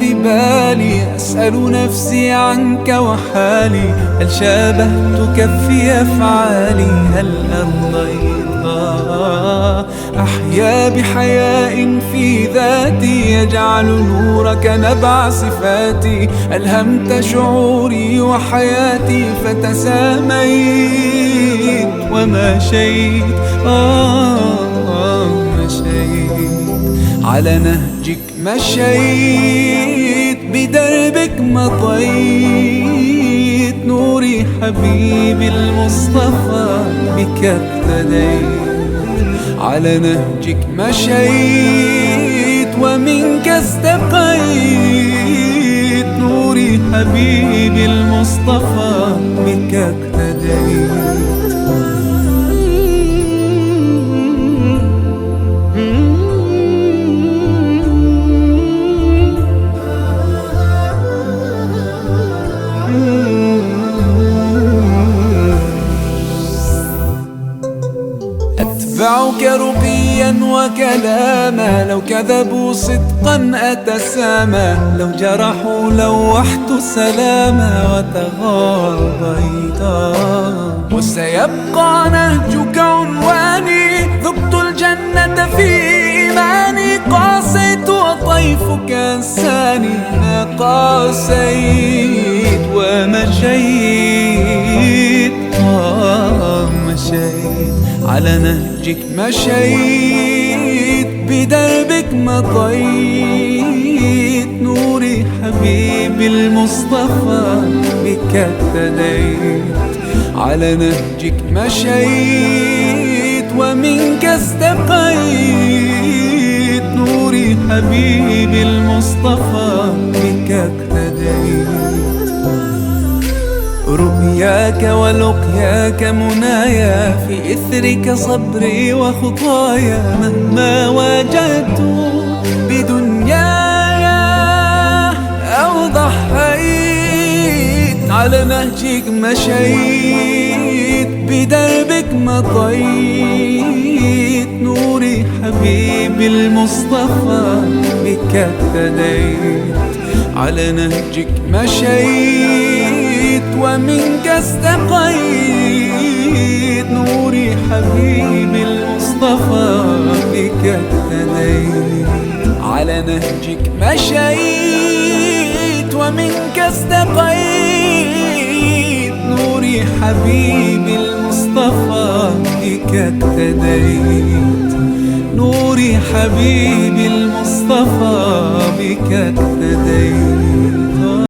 ببالي أسأل نفسي عنك وحالي، هل شابهتك في أفعالي؟ هل أرضيتها؟ أحيا بحياء في ذاتي يجعل نورك نبع صفاتي، ألهمت شعوري وحياتي فتساميت ومشيت مشيت على نهجك، مشيت بدربك مضيت، نوري حبيبي المصطفى بك اقتديت، على نهجك مشيت ومنك استقيت، نوري حبيبي المصطفى بك اقتديت. أتبعك رقيا وكلاما، لو كذبوا صدقا أتسامى، لو جرحوا لوحت سلاما وتغاضيتا، وسيبقى نهجك عنواني، ذقت الجنة في إيماني، قاسيت وطيفك أنساني، ما قاسيت ومشيت مشيت على نهجك، مشيت بدربك مضيت، نوري حبيبي المصطفى بك اقتديت، على نهجك مشيت ومنك استقيت، نوري حبيبي المصطفى بك اقتديت. رؤياك ولقياك منايا، في إثرك صبري وخطايا، مهما واجهت بدنياي أو ضحيت، على نهجك مشيت بدربك مضيت، نوري حبيبي المصطفى بك اقتديت، على نهجك مشيت ومنك استقيت، نوري حبيبي المصطفى بك اقتديت، على نهجك مشيت ومنك استقيت، نوري حبيبي المصطفى بك اقتديت، نوري حبيبي المصطفى بك اقتديت.